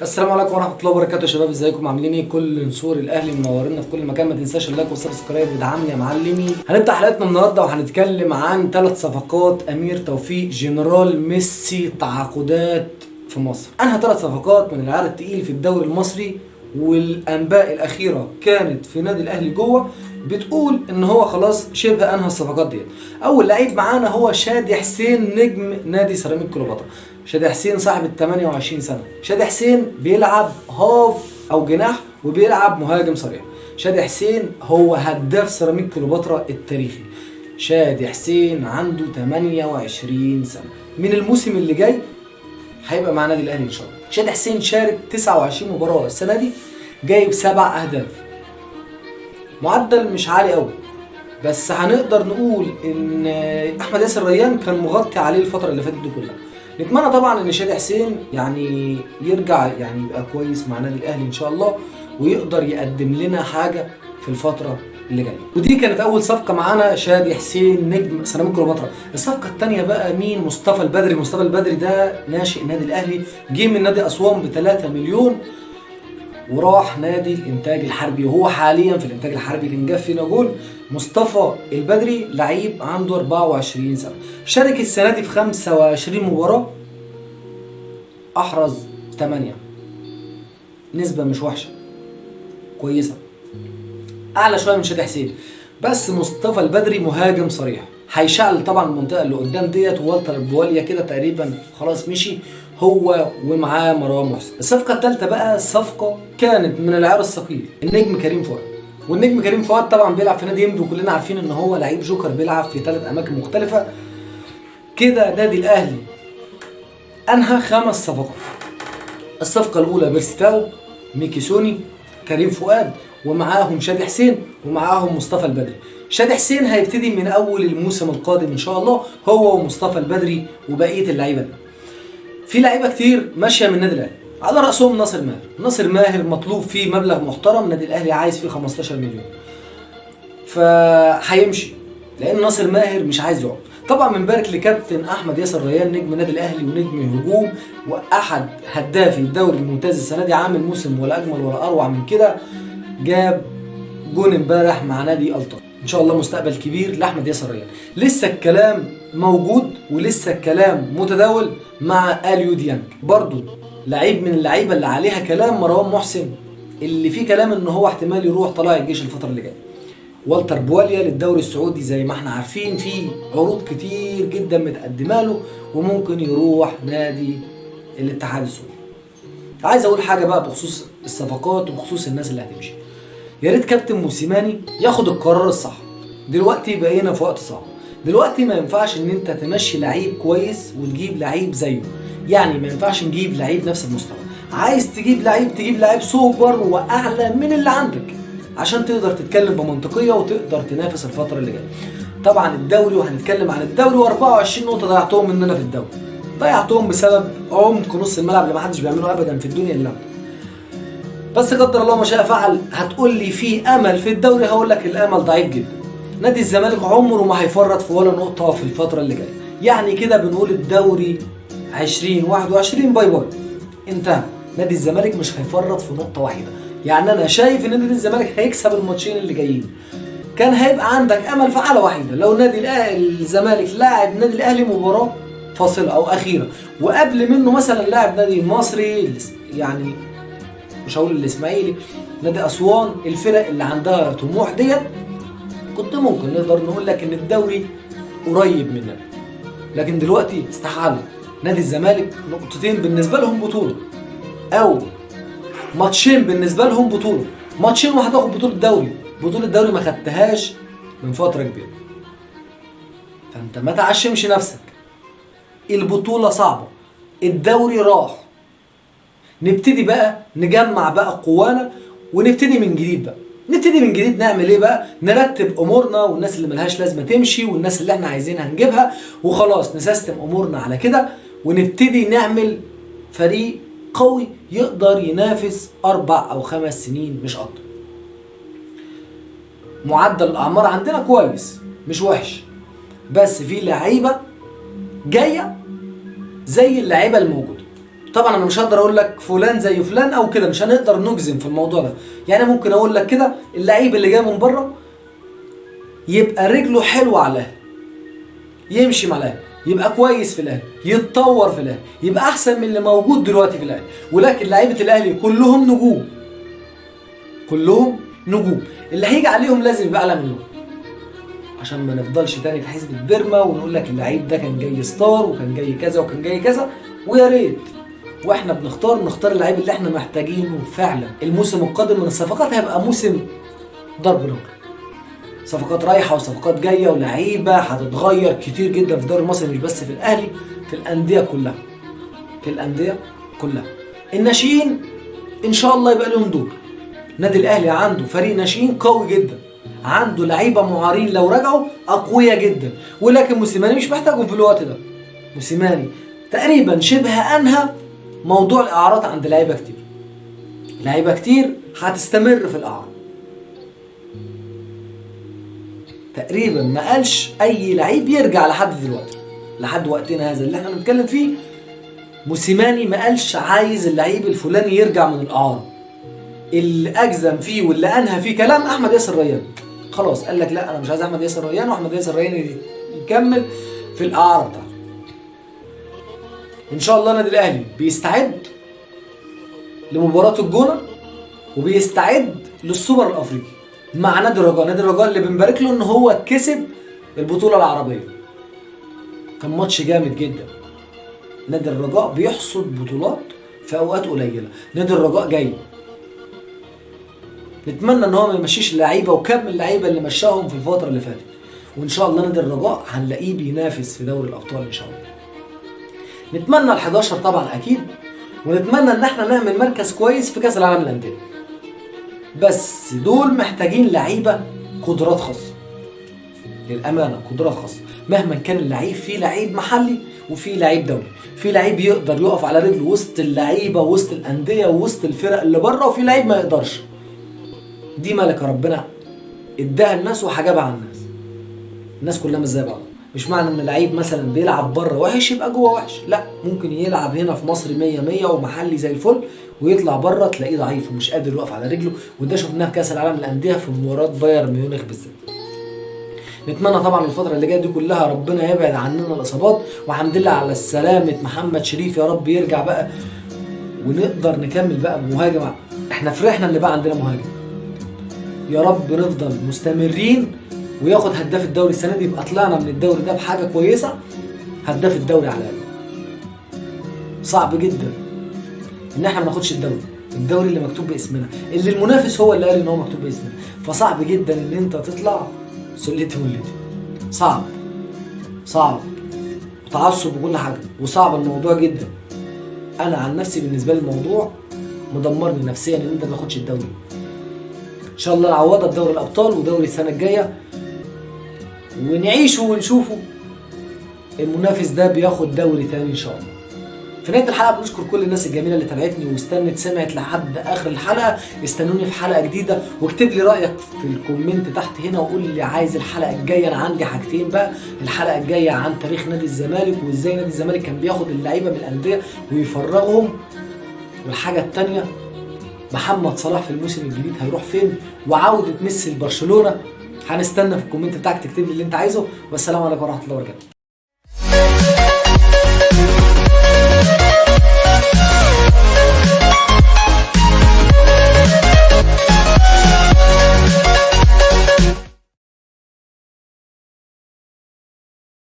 السلام عليكم ورحمه الله وبركاته يا شباب، ازيكم عاملين ايه؟ كل نسور الاهلي منورينا في كل مكان. ما تنساش اللايك والسبسكرايب ودعمني يا معلمي. هنبدا حلقتنا النهارده وهنتكلم عن 3 صفقات امير توفيق جنرال ميسي تعاقدات في مصر. انهى 3 صفقات من العيار التقيل في الدوري المصري، والانباء الاخيره كانت في نادي الاهلي جوه بتقول ان هو خلاص شبه انهى الصفقات ديت. اول لعيب معانا هو شادي حسين نجم نادي سيراميك كليوباترا. شادي حسين صاحب ال 28 سنه. شادي حسين بيلعب هاف او جناح وبيلعب مهاجم صريح. شادي حسين هو هداف سيراميك كليوباترا التاريخي. شادي حسين عنده 28 سنه. من الموسم اللي جاي هيبقى مع نادي الاهلي ان شاء الله. شادي حسين شارك 29 مباراه السنه دي، جايب 7 اهداف. معدل مش عالي قوي، بس هنقدر نقول ان احمد ياسر ريان كان مغطي عليه الفتره اللي فاتت دي كلها. نتمنى طبعا ان شادي حسين يعني يرجع يعني يبقى كويس مع نادي الاهلي ان شاء الله، ويقدر يقدم لنا حاجه في الفتره اللي جايه. ودي كانت اول صفقه معانا، شادي حسين نجم سيراميك كليوباترا. الصفقه الثانيه بقى مين؟ مصطفى البدري. مصطفى البدري ده ناشئ النادي الاهلي، جه من نادي اسوان ب 3 مليون وراح نادي الانتاج الحربي، وهو حاليا في الانتاج الحربي. كان جاب فينا جول. مصطفى البدري لعيب عنده 24 سنه، شارك السنه دي في 25 مباراه، احرز 8، نسبه مش وحشه، كويسه، اعلى شويه من شادي حسين. بس مصطفى البدري مهاجم صريح، هيشعل طبعا المنطقه اللي قدام ديت. والتر بواليا كده تقريبا خلاص مشي، هو ومعاه مروان محسن. الصفقه الثالثه بقى صفقه كانت من العيار الثقيل، النجم كريم فؤاد. والنجم كريم فؤاد طبعا بيلعب في نادي انبي، وكلنا عارفين ان هو لعيب جوكر بيلعب في 3 اماكن مختلفه. كده نادي الاهلي انهى 5 صفقات. الصفقه الاولى بيرستاو، ميكي سوني، كريم فؤاد، ومعاهم شادي حسين، ومعاهم مصطفى البدري. شادي حسين هيبتدي من اول الموسم القادم ان شاء الله، هو ومصطفى البدري وبقيه اللعيبه دي. في لعيبه كتير ماشيه من النادي الاهلي، على راسهم ناصر ماهر. ناصر ماهر مطلوب فيه مبلغ محترم، النادي الاهلي عايز فيه 15 مليون، فهيمشي لان ناصر ماهر مش عايز يقعد. طبعا بنبارك لكابتن احمد ياسر ريان نجم النادي الاهلي ونجم هجوم واحد هدافي الدوري الممتاز السنه دي، عامل موسم ولا اجمل ولا اروع من كده. جاب جون امبارح مع نادي الطا. ان شاء الله مستقبل كبير لاحمد ياسر ريان. لسه الكلام موجود ولسه الكلام متداول مع اليو ديانج، برضو لعيب من اللعيبه اللي عليها كلام. مروان محسن اللي فيه كلام ان هو احتمال يروح طلائع الجيش الفتره اللي جايه. والتر بواليا للدوري السعودي زي ما احنا عارفين، في عروض كتير جدا متقدمه له، وممكن يروح نادي الاتحاد السعودي. عايز اقول حاجه بقى بخصوص الصفقات وبخصوص الناس اللي هتمشي. يا ريت كابتن موسيماني ياخد القرار الصح. دلوقتي بقينا في وقت صعب، دلوقتي ما ينفعش ان انت تمشي لعيب كويس وتجيب لعيب زيه. يعني ما ينفعش نجيب لعيب نفس المستوى. عايز تجيب لعيب سوبر واعلى من اللي عندك، عشان تقدر تتكلم بمنطقيه وتقدر تنافس الفتره اللي جايه. طبعا الدوري، وهنتكلم عن الدوري، و24 نقطه ضيعتهم مننا في الدوري، ضيعتهم بسبب عمق نص الملعب اللي ما حدش بيعمله ابدا في الدنيا الا انت. بس قدر الله ما شاء فعل. هتقول لي في امل في الدوري، هقول لك الامل ضعيف جدا. نادي الزمالك عمره ما هيفرط في ولا نقطه في الفتره اللي جايه. يعني كده بنقول الدوري 2021 باي باي، انتهى. نادي الزمالك مش هيفرط في نقطه واحده. يعني انا شايف ان نادي الزمالك هيكسب الماتشين اللي جايين. كان هيبقى عندك امل في حاله واحده، لو نادي الزمالك لاعب نادي الاهلي مباراه فاصله او اخيره، وقبل منه مثلا لاعب نادي المصري، يعني مش هقول الاسماعيلي، نادي اسوان، الفرق اللي عندها طموح ديت، كنت ممكن نقدر نقول لك ان الدوري قريب مننا. لكن دلوقتي استحاله. نادي الزمالك نقطتين بالنسبه لهم بطوله، او ماتشين بالنسبه لهم بطوله. ماتشين وهتاخد بطوله الدوري. بطوله الدوري ما خدتهاش من فتره كبيره، فانت ما تعشمش نفسك. البطوله صعبه، الدوري راح. نبتدي بقى نجمع بقى قوانا ونبتدي من جديد بقى. نبتدي من جديد نعمل ايه بقى؟ نرتب امورنا، والناس اللي ملهاش لازمه تمشي، والناس اللي احنا عايزينها نجيبها، وخلاص نسيستم امورنا على كده، ونبتدي نعمل فريق قوي يقدر ينافس 4 أو 5 سنين مش اكتر. معدل الاعمار عندنا كويس مش وحش، بس في لعيبه جايه زي اللعيبه الموجوده. طبعا انا مش هقدر اقول لك فلان زي فلان او كده، مش هنقدر نجزم في الموضوع ده. يعني ممكن اقول لك كده اللعيب اللي جاي من بره يبقى رجله حلوه على الاهلي، يمشي مع الاهلي، يبقى كويس في الاهلي، يتطور في الاهلي، يبقى احسن من اللي موجود دلوقتي في الاهلي. ولكن لعيبه الاهلي كلهم نجوم، كلهم نجوم، اللي هيجي عليهم لازم يبقى اعلى منهم، عشان ما نفضلش تاني في حسبة بيرما ونقول لك اللعيب ده كان جاي ستار وكان جاي كذا وكان جاي كذا. ويا ريت واحنا نختار اللعيب اللي احنا محتاجينه فعلا. الموسم القادم من الصفقات هيبقى موسم ضرب نار، صفقات رايحه وصفقات جايه ولاعيبه هتتغير كتير جدا في الدوري المصري، مش بس في الاهلي، في الانديه كلها، في الانديه كلها. الناشئين ان شاء الله يبقى لهم دور. النادي الاهلي عنده فريق ناشئين قوي جدا، عنده لعيبه معارين لو رجعوا اقوياء جدا، ولكن موسيماني مش محتاجهم في الوقت ده. موسيماني تقريبا شبه انهى موضوع الاعارات عند لعيبه كتير، لعيبه كتير هتستمر في الاعاره. تقريبا ما قالش اي لعيب يرجع لحد دلوقتي، لحد وقتنا هذا اللي احنا بنتكلم فيه. موسيماني ما قالش عايز اللعيب الفلاني يرجع من الاعاره. اللي اجزم فيه واللي انهى فيه كلام احمد ياسر ريان، خلاص قال لك لا انا مش عايز احمد ياسر ريان، واحمد ياسر ريان يكمل في الاعاره بتاعته. ان شاء الله النادي الاهلي بيستعد لمباراه الجونه وبيستعد للسوبر الافريقي مع نادي الرجاء. نادي الرجاء اللي بنبارك له ان هو كسب البطوله العربيه، كان ماتش جامد جدا. نادي الرجاء بيحصد بطولات في اوقات قليله، نادي الرجاء جاي. نتمنى ان هو ما يمشيش اللعيبه وكم اللعيبه اللي مشاهم في الفتره اللي فاتت، وان شاء الله نادي الرجاء هنلاقيه بينافس في دوري الابطال ان شاء الله. نتمنى ال11 طبعا اكيد، ونتمنى ان احنا نعمل مركز كويس في كاس العالم للانديه. بس دول محتاجين لعيبه قدرات خاصه، للامانه قدرات خاصه. مهما كان اللعيب، في لعيب محلي وفي لعيب دولي، في لعيب يقدر يقف على رجله وسط اللعيبه وسط الانديه وسط الفرق اللي بره، وفي لعيب ما يقدرش. دي ملكه ربنا اداها الناس وحجبها عن الناس. الناس كلها مش زي بعض. مش معنى ان لعيب مثلا بيلعب بره وحش يبقى جوه وحش، لا، ممكن يلعب هنا في مصر 100 ومحلي زي الفل، ويطلع بره تلاقيه ضعيف ومش قادر يقف على رجله. وده شفناه في كاس العالم للانديه في مباراه بايرن ميونخ بالذات. نتمنى طبعا الفتره اللي جايه دي كلها ربنا يبعد عننا الاصابات، والحمد لله على سلامه محمد شريف، يا رب يرجع بقى ونقدر نكمل بقى بمهاجم. احنا فرحنا ان بقى عندنا مهاجم، يا رب نفضل مستمرين وياخد هداف الدوري السنه دي، يبقى طلعنا من الدوري ده بحاجه كويسه، هداف الدوري على الاقل. صعب جدا ان احنا ما ناخدش الدوري اللي مكتوب باسمنا، اللي المنافس هو اللي قال ان هو مكتوب باسمنا، فصعب جدا ان انت تطلع سلتي ولتي. صعب وتعصب وكل حاجه، وصعب الموضوع جدا. انا عن نفسي بالنسبه لي الموضوع مدمرني نفسيا ان انت ما تاخدش الدوري. ان شاء الله نعوضها بدوري الابطال ودوري السنه الجايه، ونعيشه ونشوفه المنافس ده بياخد دوري تاني ان شاء الله. في نهايه الحلقه بنشكر كل الناس الجميله اللي تابعتني واستنت سمعت لحد اخر الحلقه. استنوني في حلقه جديده، واكتب لي رايك في الكومنت تحت هنا، وقول لي عايز الحلقه الجايه. انا عندي حاجتين بقى، الحلقه الجايه عن تاريخ نادي الزمالك وازاي نادي الزمالك كان بياخد اللعيبه من الانديه ويفرغهم، والحاجه الثانيه محمد صلاح في الموسم الجديد هيروح فين، وعوده ميسي لبرشلونه. هنستنى في الكومنت بتاعك تكتب لي اللي انت عايزه، والسلام عليكم ورحمه الله وبركاته.